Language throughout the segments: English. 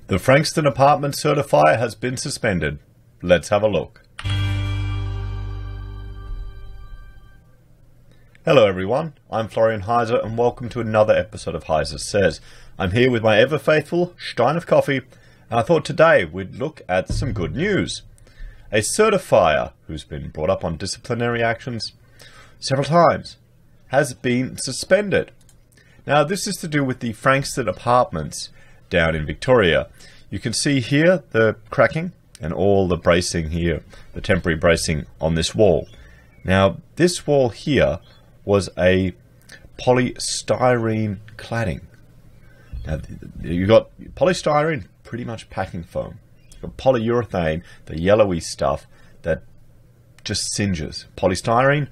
The Frankston Apartments certifier has been suspended. Let's have a look. Hello everyone, I'm Florian Heise and welcome to another episode of Heise Says. I'm here with my ever-faithful stein of coffee, and I thought today we'd look at some good news. A certifier, who's been brought up on disciplinary actions several times, has been suspended. Now this is to do with the Frankston Apartments down in Victoria. You can see here the cracking and all the bracing here, the temporary bracing on this wall. Now this wall here was a polystyrene cladding. Now you got polystyrene, pretty much packing foam. You've got polyurethane, the yellowy stuff that just singes. Polystyrene,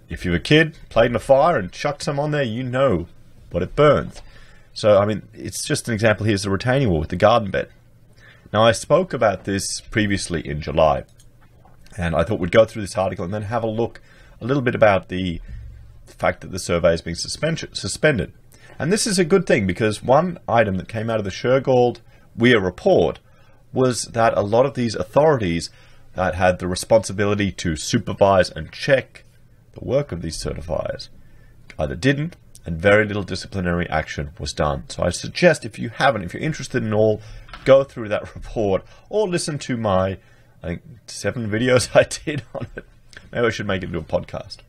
if you're a kid, played in a fire and chucked some on there, you know what it burns. So, I mean, it's just an example. Here's the retaining wall with the garden bed. Now, I spoke about this previously in July, and I thought we'd go through this article and then have a look a little bit about the fact that the survey is being suspended. And this is a good thing, because one item that came out of the Shergold Weir report was that a lot of these authorities that had the responsibility to supervise and check the work of these certifiers either didn't, and very little disciplinary action was done. So I suggest, if you haven't, if you're interested in all, go through that report or listen to my, I think, 7 videos I did on it. Maybe I should make it into a podcast.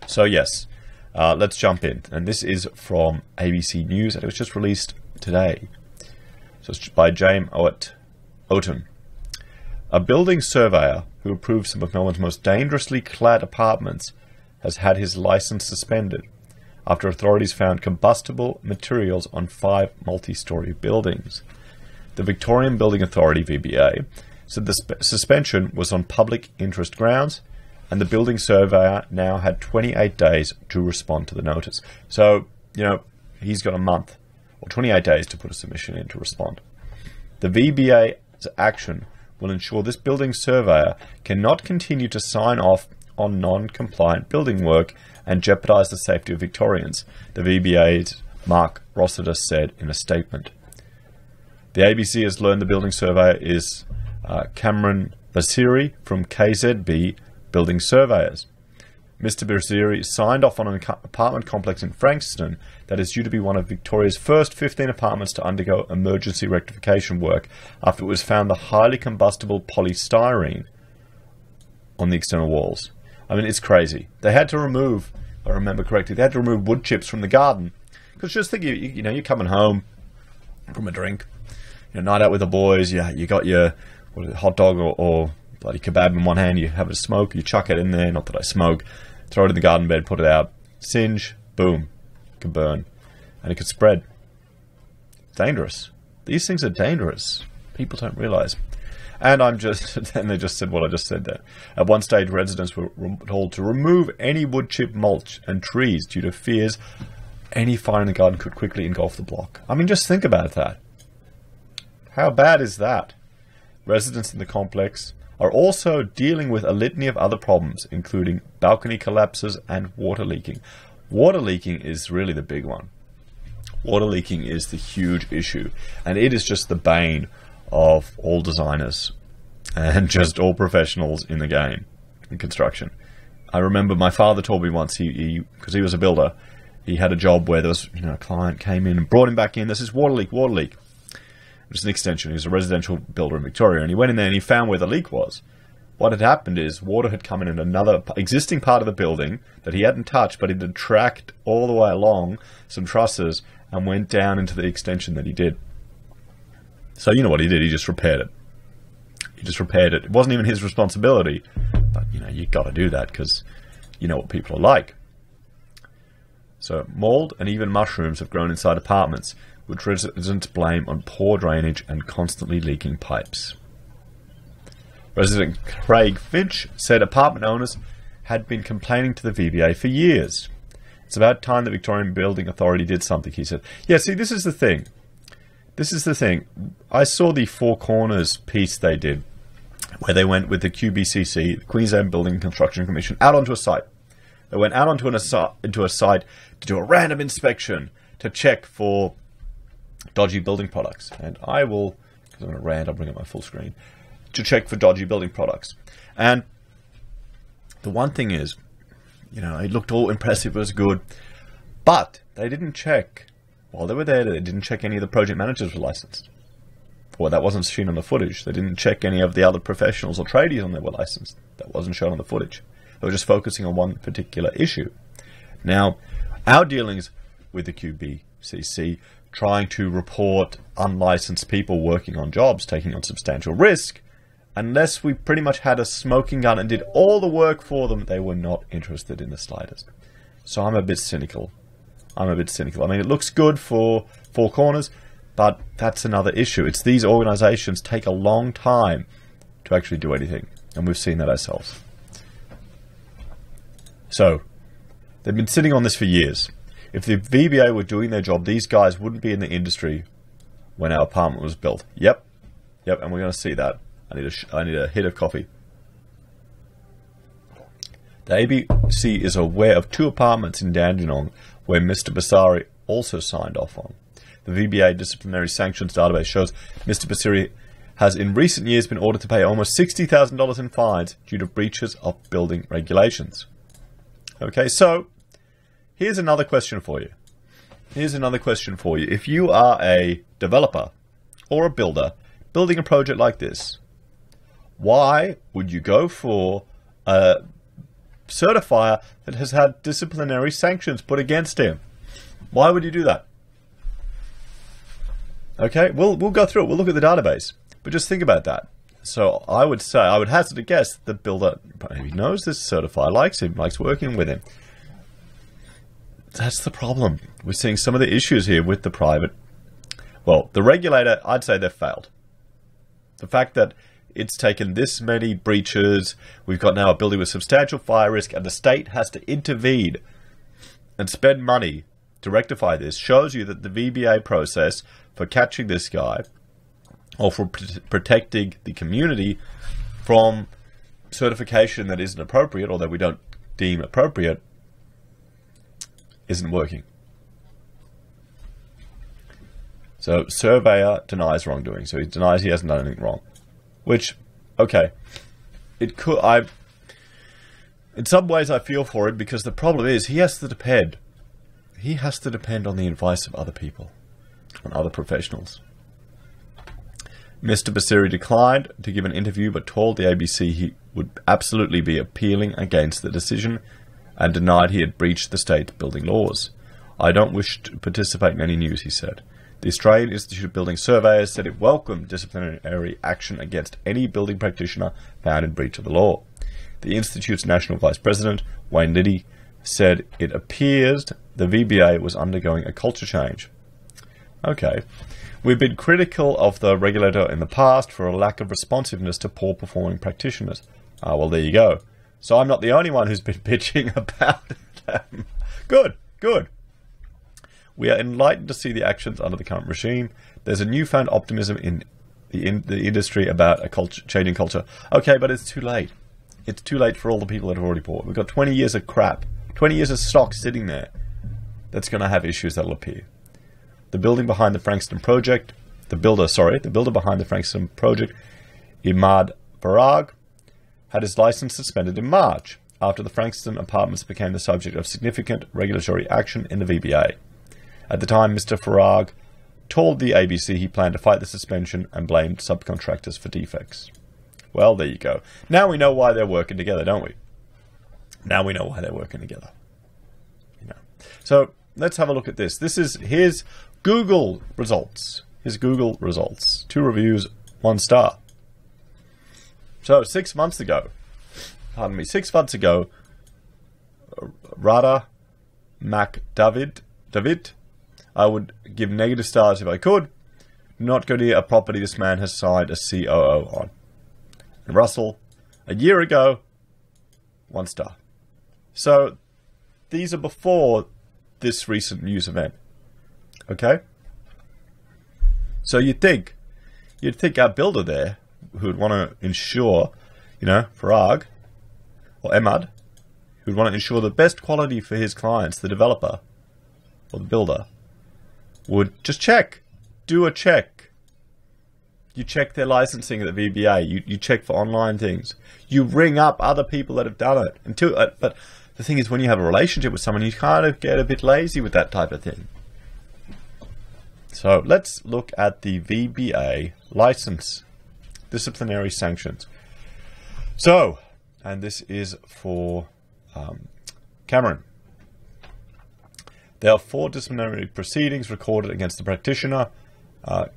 So yes, let's jump in. And this is from ABC News, and it was just released today. So it's by James Oaten. A building surveyor who approved some of Melbourne's most dangerously clad apartments has had his license suspended after authorities found combustible materials on 5 multi-storey buildings. The Victorian Building Authority, VBA, said the suspension was on public interest grounds, and the building surveyor now had 28 days to respond to the notice. So, you know, he's got a month, or 28 days to put a submission in to respond. The VBA's action will ensure this building surveyor cannot continue to sign off on non-compliant building work and jeopardise the safety of Victorians, the VBA's Mark Rossiter said in a statement. The ABC has learned the building surveyor is Cameron Basiri from KZB Building Surveyors. Mr. Basiri signed off on an apartment complex in Frankston that is due to be one of Victoria's first 15 apartments to undergo emergency rectification work after it was found the highly combustible polystyrene on the external walls. I mean, it's crazy. They had to remove, if I remember correctly, they had to remove wood chips from the garden. Because just think, you know, you're coming home from a drink, night out with the boys, you got your hot dog or bloody kebab in one hand, you have a smoke, you chuck it in there, not that I smoke, throw it in the garden bed, put it out, singe, boom, it can burn, and it could spread. Dangerous. These things are dangerous. People don't realize. And they just said what I just said there. At one stage, residents were told to remove any wood chip mulch and trees due to fears any fire in the garden could quickly engulf the block. I mean, just think about that. How bad is that? Residents in the complex are also dealing with a litany of other problems, including balcony collapses and water leaking. Water leaking is really the big one. Water leaking is the huge issue, and it is just the bane of all designers and just all professionals in the game, in construction. I remember my father told me once, because he was a builder, he had a job where there was, a client came in and brought him back in. There's this water leak. It was an extension. He was a residential builder in Victoria, and he went in there and he found where the leak was. What had happened is water had come in another existing part of the building that he hadn't touched, but it had tracked all the way along some trusses and went down into the extension that he did. So you know what he did? He just repaired it. It wasn't even his responsibility, but you got to do that because you know what people are like. So mold and even mushrooms have grown inside apartments, which residents blame on poor drainage and constantly leaking pipes. Resident Craig Finch said apartment owners had been complaining to the VBA for years. It's about time the Victorian Building Authority did something, he said. Yeah, see, this is the thing. I saw the Four Corners piece they did, where they went with the QBCC, the Queensland Building Construction Commission, out onto a site. They went out onto a site to do a random inspection to check for dodgy building products. And I will, because I'm going to rant, I'll bring up my full screen, to check for dodgy building products. And the one thing is, you know, it looked all impressive, it was good, but they didn't check, while they were there, they didn't check any of the project managers were licensed. Or that wasn't seen on the footage. They didn't check any of the other professionals or tradies on that were licensed. That wasn't shown on the footage. They were just focusing on one particular issue. Now, our dealings with the QBCC, trying to report unlicensed people working on jobs, taking on substantial risk, unless we pretty much had a smoking gun and did all the work for them, they were not interested in the slightest. So I'm a bit cynical. I mean, it looks good for Four Corners, but that's another issue. It's these organizations take a long time to actually do anything, and we've seen that ourselves. So, they've been sitting on this for years. If the VBA were doing their job, these guys wouldn't be in the industry when our apartment was built. Yep, and we're going to see that. I need a hit of coffee. The ABC is aware of 2 apartments in Dandenong where Mr. Basari also signed off on. The VBA disciplinary sanctions database shows Mr. Basari has in recent years been ordered to pay almost $60,000 in fines due to breaches of building regulations. Okay, so here's another question for you. If you are a developer or a builder building a project like this, why would you go for a certifier that has had disciplinary sanctions put against him? Why would you do that? Okay, we'll go through it. We'll look at the database. But just think about that. So I would hazard a guess the builder maybe knows this certifier, likes him, likes working with him. That's the problem. We're seeing some of the issues here with the private. Well, the regulator, I'd say they've failed. The fact that it's taken this many breaches, we've got now a building with substantial fire risk, and the state has to intervene and spend money to rectify this, shows you that the VBA process for catching this guy, or for protecting the community from certification that isn't appropriate, or that we don't deem appropriate, isn't working. So, surveyor denies wrongdoing. So he denies he hasn't done anything wrong. Which, okay, it could. In some ways, I feel for him, because the problem is he has to depend. He has to depend on the advice of other people, on other professionals. Mr. Basiri declined to give an interview, but told the ABC he would absolutely be appealing against the decision, and denied he had breached the state building laws. I don't wish to participate in any news, he said. The Australian Institute of Building Surveyors said it welcomed disciplinary action against any building practitioner found in breach of the law. The Institute's National Vice President, Wayne Liddy, said it appears the VBA was undergoing a culture change. Okay. We've been critical of the regulator in the past for a lack of responsiveness to poor performing practitioners. Ah, well, there you go. So I'm not the only one who's been bitching about it. Good. We are enlightened to see the actions under the current regime. There's a newfound optimism in the industry about a changing culture. Okay, but it's too late. It's too late for all the people that have already bought. We've got 20 years of crap. 20 years of stock sitting there that's going to have issues that'll appear. The building behind the Frankston project, the builder behind the Frankston project, Imad Farag, had his license suspended in March after the Frankston Apartments became the subject of significant regulatory action in the VBA. At the time, Mr. Farag told the ABC he planned to fight the suspension and blamed subcontractors for defects. Well, there you go. Now we know why they're working together, don't we? Now we know why they're working together. So let's have a look at this. This is his Google results. 2 reviews, 1 star. So 6 months ago, Radha McDavid, I would give negative stars if I could. Not go near a property this man has signed a COO on. And Russell, a year ago, 1 star. So these are before this recent news event. Okay? So you'd think our builder there, who would want to ensure, Farag, or Emad, who would want to ensure the best quality for his clients, the developer, or the builder, would just check. do a check. You check their licensing at the VBA. You check for online things. You ring up other people that have done it. But the thing is, when you have a relationship with someone, you kind of get a bit lazy with that type of thing. So let's look at the VBA license, disciplinary sanctions. So, and this is for Cameron. There are 4 disciplinary proceedings recorded against the practitioner,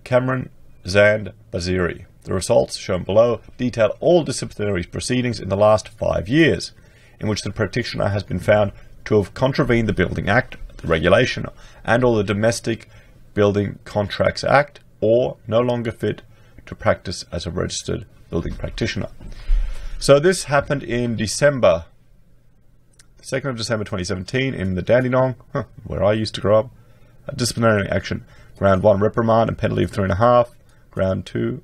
Cameron Zand Baziri. The results shown below detail all disciplinary proceedings in the last 5 years, in which the practitioner has been found to have contravened the Building Act, the regulation, and or the Domestic Building Contracts Act, or no longer fit to practice as a registered building practitioner. So this happened in December, 2nd of December 2017 in the Dandenong, where I used to grow up. A disciplinary action. Ground 1, reprimand and penalty of 3.5. Ground 2,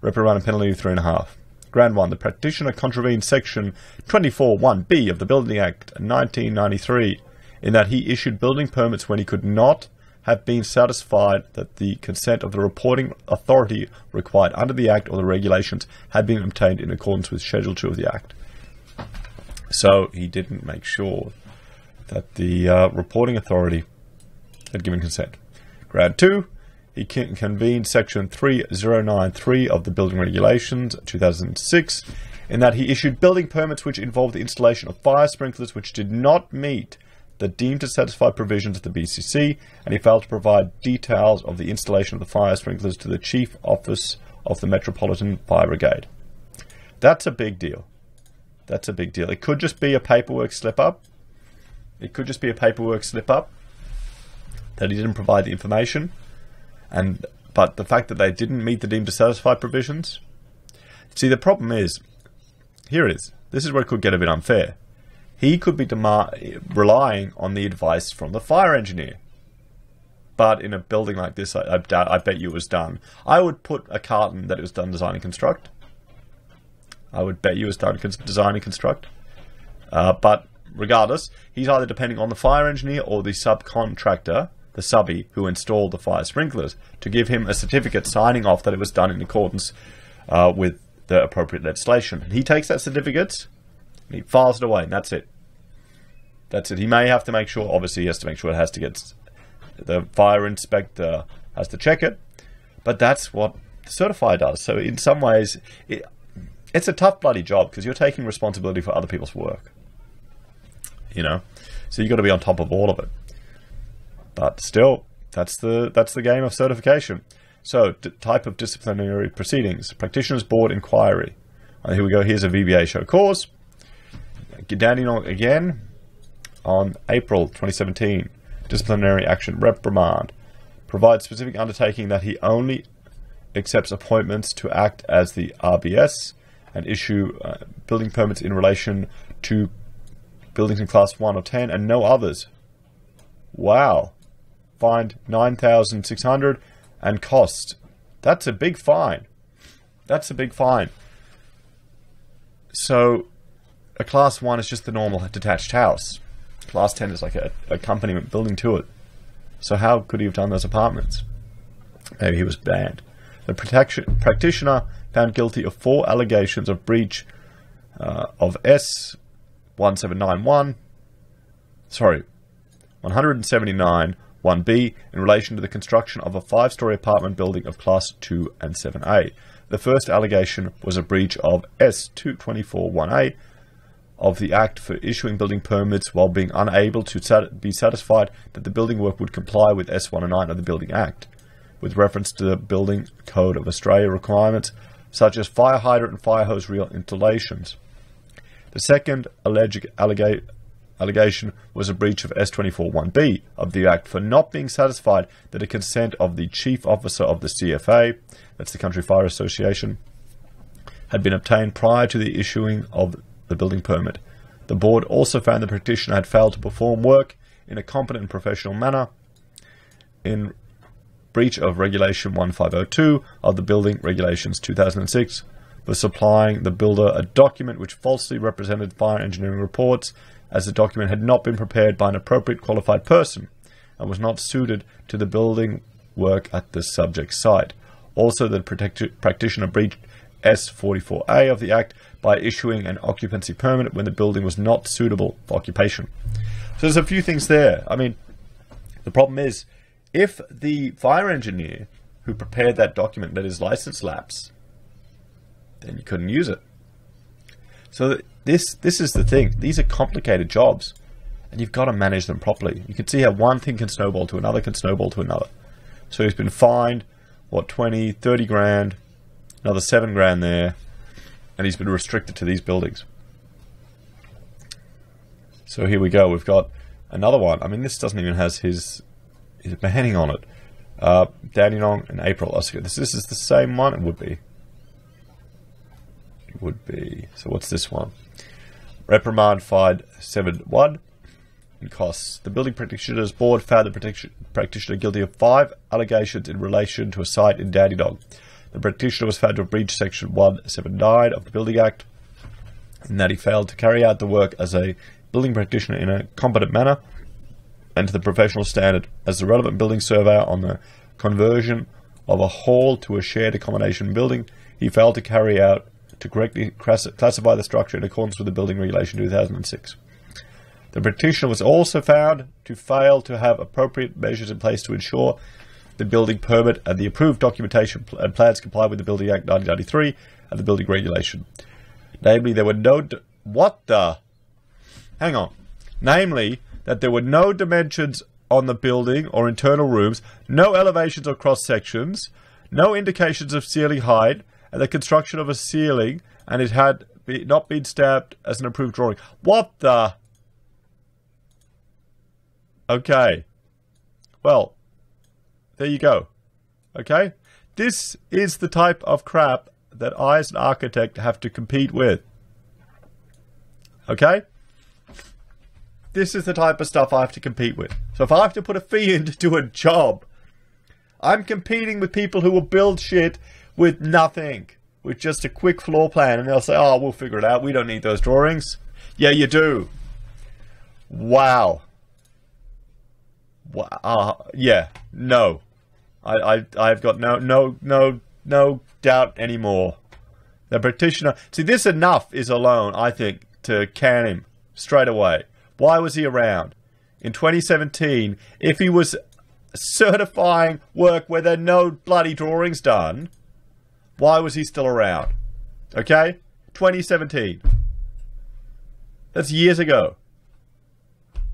reprimand and penalty of 3.5. Ground 1, the practitioner contravened Section 24(1)(b) of the Building Act 1993 in that he issued building permits when he could not have been satisfied that the consent of the reporting authority required under the Act or the regulations had been obtained in accordance with Schedule 2 of the Act. So he didn't make sure that the reporting authority had given consent. Ground 2, he convened Section 3093 of the Building Regulations 2006 in that he issued building permits which involved the installation of fire sprinklers which did not meet the deemed to satisfy provisions of the BCC, and he failed to provide details of the installation of the fire sprinklers to the Chief Office of the Metropolitan Fire Brigade. That's a big deal. That's a big deal. It could just be a paperwork slip-up. It could just be a paperwork slip-up that he didn't provide the information. But the fact that they didn't meet the deemed to satisfy provisions. See, the problem is, here it is. This is where it could get a bit unfair. He could be relying on the advice from the fire engineer. But in a building like this, I bet you it was done. I would put a carton that it was done design and construct. I would bet you it was done design and construct. But regardless, he's either depending on the fire engineer or the subcontractor, the subby, who installed the fire sprinklers, to give him a certificate signing off that it was done in accordance with the appropriate legislation. And he takes that certificate, and he files it away, and that's it. That's it. He may have to make sure, obviously he has to make sure it has to get, the fire inspector has to check it, but that's what the certifier does. So in some ways, it's a tough bloody job, because you're taking responsibility for other people's work. You know? So you've got to be on top of all of it. But still, that's the game of certification. So, type of disciplinary proceedings. Practitioners Board Inquiry. Here we go. Here's a VBA show cause. Dandenong again on April 2017. Disciplinary action reprimand. Provides specific undertaking that he only accepts appointments to act as the RBS and issue building permits in relation to buildings in Class 1 or 10 and no others. Wow. Fined $9,600 and cost. That's a big fine. That's a big fine. So a Class 1 is just the normal detached house. Class 10 is like a accompaniment building to it. So how could he have done those apartments? Maybe he was banned. The practitioner found guilty of 4 allegations of breach of S1791, 179(1)(b) in relation to the construction of a 5-story apartment building of Class 2 and 7A. The first allegation was a breach of S224(1)(a) of the Act for issuing building permits while being unable to be satisfied that the building work would comply with S109 of the Building Act, with reference to the Building Code of Australia requirements such as fire hydrant and fire hose reel installations. The second allegation was a breach of S241(b) of the Act for not being satisfied that a consent of the Chief Officer of the CFA, that's the Country Fire Association, had been obtained prior to the issuing of the building permit. The board also found the practitioner had failed to perform work in a competent and professional manner in breach of Regulation 1502 of the Building Regulations 2006 for supplying the builder a document which falsely represented fire engineering reports, as the document had not been prepared by an appropriate qualified person and was not suited to the building work at the subject site. Also, the practitioner breached S44A of the Act by issuing an occupancy permit when the building was not suitable for occupation. So there's a few things there. I mean, the problem is, if the fire engineer who prepared that document let his license lapse, then you couldn't use it. So this is the thing. These are complicated jobs, and you've got to manage them properly. You can see how one thing can snowball to another, can snowball to another. So he's been fined, what, 20, 30 grand, another 7 grand there, and he's been restricted to these buildings. So here we go. We've got another one. I mean, this doesn't even have his banning on it. Dandenong in April. Oh, so this is the same one. It would be. It would be. So what's this one? Reprimand fine 7-1 in costs. The Building Practitioners Board found the practitioner guilty of 5 allegations in relation to a site in Dandenong. The practitioner was found to have breached Section 179 of the Building Act, in that he failed to carry out the work as a building practitioner in a competent manner and to the professional standard. As the relevant building surveyor on the conversion of a hall to a shared accommodation building, he failed to carry out to correctly classify the structure in accordance with the Building Regulation 2006. The practitioner was also found to fail to have appropriate measures in place to ensure the building permit and the approved documentation and plans comply with the Building Act 1993 and the Building Regulation. Namely, there were no... Namely, that there were no dimensions on the building or internal rooms, no elevations or cross-sections, no indications of ceiling height, and the construction of a ceiling, and it had not been stamped as an approved drawing. What the... Okay. Well, there you go. Okay? This is the type of crap that I as an architect have to compete with. Okay? This is the type of stuff I have to compete with. So if I have to put a fee in to do a job, I'm competing with people who will build shit with nothing, with just a quick floor plan, and they'll say, oh, we'll figure it out. We don't need those drawings. Yeah, you do. Wow. Yeah, no. I've got no doubt anymore. The practitioner... See, this enough is alone, I think, to can him straight away. Why was he around? In 2017, if he was certifying work where there are no bloody drawings done, why was he still around? Okay? 2017. That's years ago.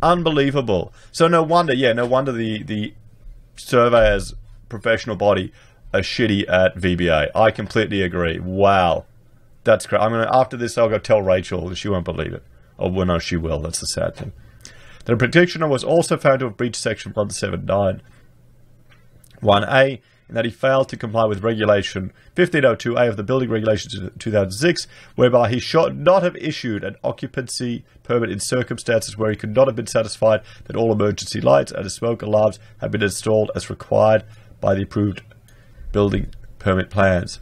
Unbelievable. So no wonder, the surveyor's professional body are shitty at VBA. I completely agree. Wow. That's great. After this, I'll go tell Rachel. She won't believe it. Oh, well, no, she will. That's the sad thing. The practitioner was also found to have breached Section 179 1A, in that he failed to comply with Regulation 1502A of the Building Regulations 2006, whereby he should not have issued an occupancy permit in circumstances where he could not have been satisfied that all emergency lights and smoke alarms had been installed as required by the approved building permit plans.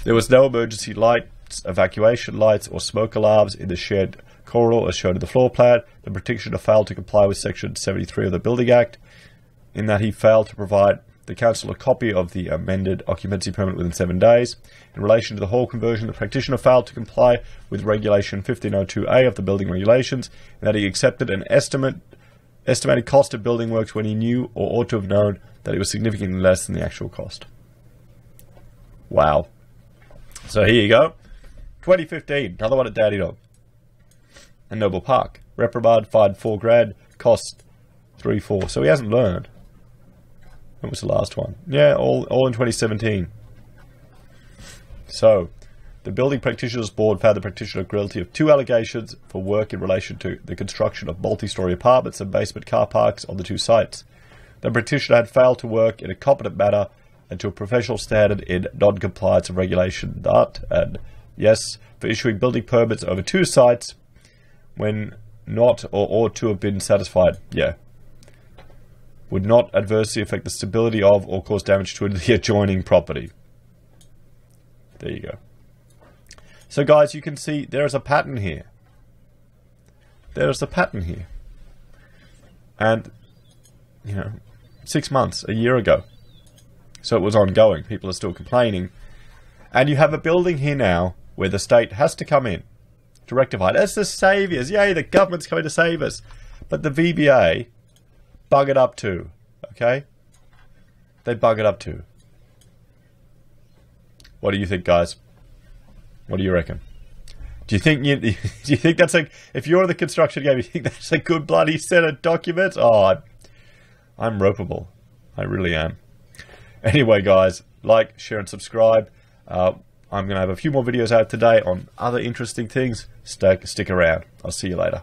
There was no emergency lights, evacuation lights, or smoke alarms in the shared corridor as shown in the floor plan. The practitioner failed to comply with Section 73 of the Building Act, in that he failed to provide the council a copy of the amended occupancy permit within 7 days. In relation to the hall conversion, the practitioner failed to comply with Regulation 1502A of the Building Regulations, in that he accepted an estimated cost of building works when he knew or ought to have known that it was significantly less than the actual cost. Wow. So here you go. 2015, another one at Dandenong and Noble Park. Reprimand, fine 4 grand, cost 3-4. So he hasn't learned. When was the last one? Yeah, all in 2017. So, the Building Practitioners Board found the practitioner guilty of 2 allegations for work in relation to the construction of multi-storey apartments and basement car parks on the 2 sites. The practitioner had failed to work in a competent manner and to a professional standard in non-compliance of Regulation that, and yes, for issuing building permits over 2 sites when not or ought to have been satisfied. Yeah. Would not adversely affect the stability of or cause damage to the adjoining property. There you go. So guys, you can see there is a pattern here. There is a pattern here. And, 6 months, a year ago, So it was ongoing. People are still complaining. And you have a building here now where the state has to come in to rectify it. That's the saviours. Yay, the government's coming to save us. But the VBA bug it up too. Okay? They bug it up too. What do you think, guys? What do you reckon? Do you think that's a, if you're in the construction game, you think that's a good bloody set of documents? Oh, I'm ropeable. I really am. Anyway, guys, like, share, and subscribe. I'm going to have a few more videos out today on other interesting things. Stick around. I'll see you later.